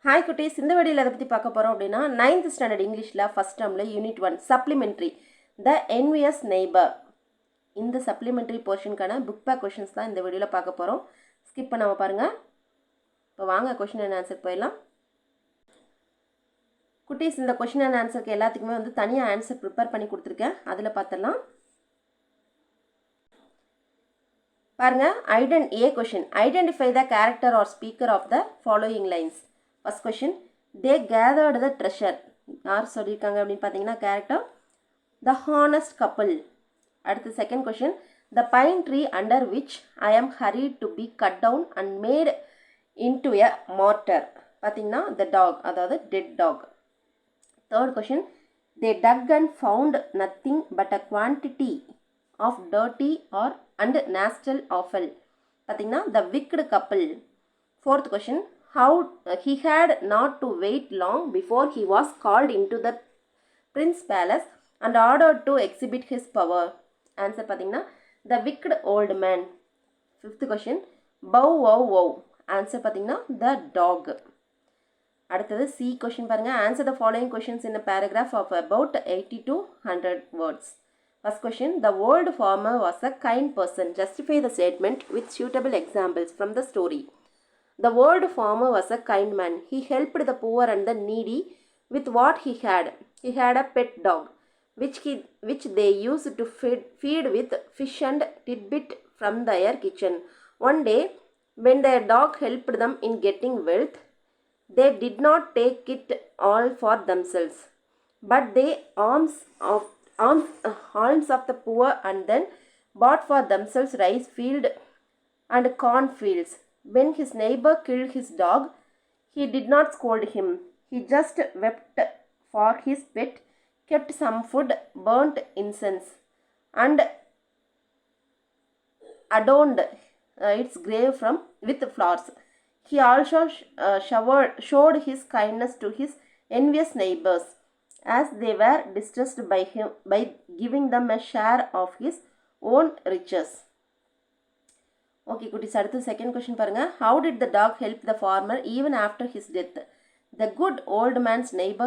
Hi குட்டீஸ், இந்த வீடியோவில் எதை பற்றி பார்க்க போகிறோம் அப்படின்னா 9th ஸ்டாண்டர்ட் இங்கிலீஷில் ஃபஸ்ட் டேர்மில் யூனிட் 1 சப்ளிமெண்ட்ரி த என்வியஸ் நெய்பர். இந்த சப்ளிமெண்ட்ரி போர்ஷனுக்கான புக் பேக் கொஷின்ஸ் தான் இந்த வீடியோவில் பார்க்க போகிறோம். ஸ்கிப் பண்ணாமல் பாருங்கள். இப்போ வாங்க கொஷின் அண்ட் ஆன்சர் போயிடலாம். குட்டீஸ், இந்த கொஷின் அண்ட் ஆன்சருக்கு எல்லாத்துக்குமே வந்து தனியாக ஆன்சர் ப்ரிப்பேர் பண்ணி கொடுத்துருக்கேன். அதில் பார்த்துடலாம். பாருங்கள். A question, identify the character or speaker of the following lines. First question, they gathered the treasure. யார் சொல்லியிருக்காங்க அப்படின்னு பார்த்தீங்கன்னா கேரக்டர் த ஹானஸ்ட் கப்புள். அடுத்து second question, the pine tree under which I am hurried to be cut down and made into a mortar. பார்த்தீங்கன்னா the dog, அதாவது dead dog. Third question, they dug and found nothing but a quantity of dirty ore and nasty ஆஃபல். பார்த்தீங்கன்னா the wicked couple. Fourth question, how he had not to wait long before he was called into the prince palace and ordered to exhibit his power. Answer பார்த்தீங்கன்னா the wicked old man. Fifth question, bow wow wow. Answer பார்த்தீங்கன்னா the dog. அடுத்தது C question பாருங்க. Answer the following questions in a paragraph of about 80 to 100 words. First question, the old farmer was a kind person. Justify the statement with suitable examples from the story. The old farmer was a kind man. He helped the poor and the needy with what he had. He had a pet dog, which they used to feed with fish and tidbit from their kitchen. One day, when their dog helped them in getting wealth, they did not take it all for themselves, but they alms of the poor and then bought for themselves rice field and corn fields. When his neighbor killed his dog, he did not scold him. He just wept for his pet, kept some food, burnt incense, and adorned its grave with flowers. He also showed his kindness to his envious neighbors, as they were distressed by giving them a share of his own riches. Okay, குட்டீஸ், அடுத்து second question பாருங்க. How did the dog help the farmer even after his death? The good old man's neighbor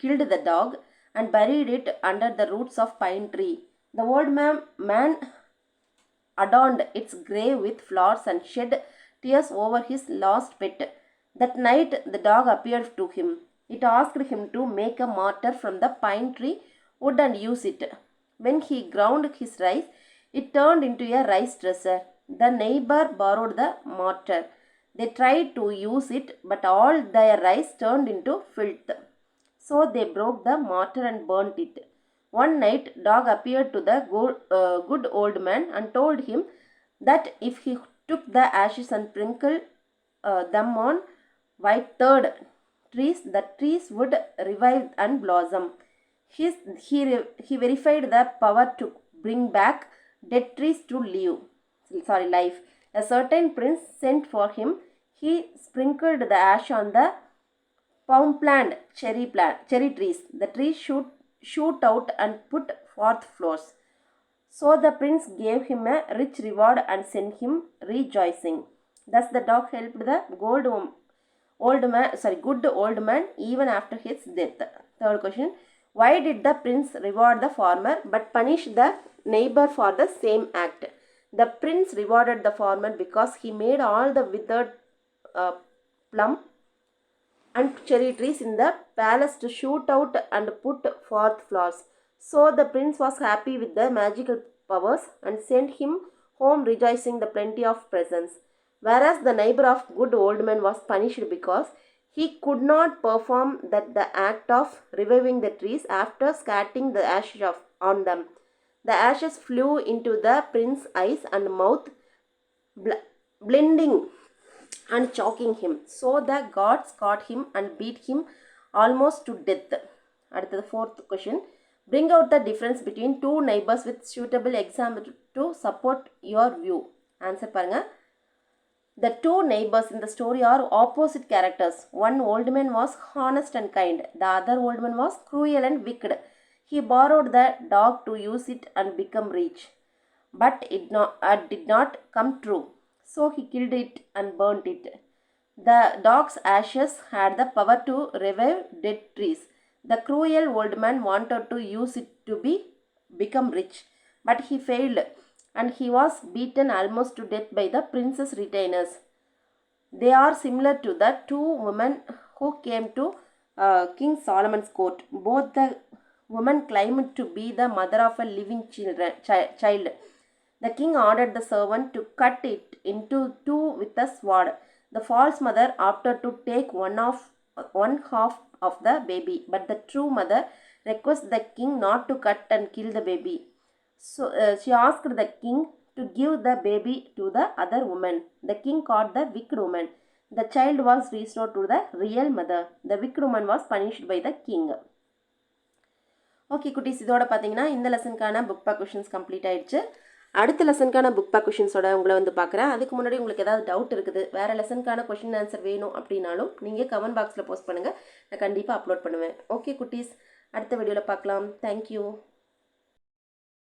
killed the dog and buried it under the roots of pine tree. The old man adorned its grave with flowers and shed tears over his lost pet. That night the dog appeared to him. It asked him to make a mortar from the pine tree wood and use it. When he ground his rice, it turned into a rice dresser. The neighbor borrowed the mortar. They tried to use it, but all their rice turned into filth. So they broke the mortar and burnt it. One night, dog appeared to the good old man and told him that if he took the ashes and sprinkled them on withered trees, the trees would revive and blossom. He verified the power to bring back dead trees to life. A certain prince sent for him. He sprinkled the ash on the palm-plant cherry trees. The trees shoot out and put forth flowers. So the prince gave him a rich reward and sent him rejoicing. Thus the dog helped the good old man even after his death. Third question, why did the prince reward the farmer but punish the neighbor for the same act? The prince rewarded the farmer because he made all the withered plum and cherry trees in the palace to shoot out and put forth flowers. So the prince was happy with the magical powers and sent him home rejoicing the plenty of presents. Whereas the neighbor of good old man was punished because he could not perform the act of reviving the trees after scattering the ashes on them. The ashes flew into the prince's eyes and mouth, blinding and choking him. So the gods caught him and beat him almost to death. At the fourth question, bring out the difference between two neighbors with suitable example to support your view. Answer paranga. The two neighbors in the story are opposite characters. One old man was honest and kind. The other old man was cruel and wicked. He borrowed the dog to use it and become rich, but it did not come true. So he killed it and burnt it. The dog's ashes had the power to revive dead trees. The cruel old man wanted to use it to become rich, but he failed, and he was beaten almost to death by the prince's retainers. They are similar to the two women who came to King Solomon's court. Both the women claimed to be the mother of a living child. The king ordered the servant to cut it into two with a sword. The false mother opted to take one half of the baby, but the true mother requested the king not to cut and kill the baby. So she asked the king to give the baby to the other woman. The king caught the wicked woman. The child was restored to the real mother. The wicked woman was punished by the king. Okay குட்டீஸ், இதோட பார்த்தீங்கன்னா இந்த லெசனுக்கான book back questions complete ஆயிடுச்சு. அடுத்த லெசனுக்கான book back கொஷின்ஸோட உங்களை வந்து பார்க்குறேன். அதுக்கு முன்னாடி உங்களுக்கு ஏதாவது டவுட் இருக்குது, வேறு லெசனுக்கான கொஷின் ஆன்சர் வேணும் அப்படின்னாலும் நீங்கள் கமெண்ட் பாக்ஸில் போஸ்ட் பண்ணுங்கள். நான் கண்டிப்பாக அப்லோட் பண்ணுவேன். ஓகே குட்டீஸ், அடுத்த வீடியோவில் பார்க்கலாம். தேங்க்யூ.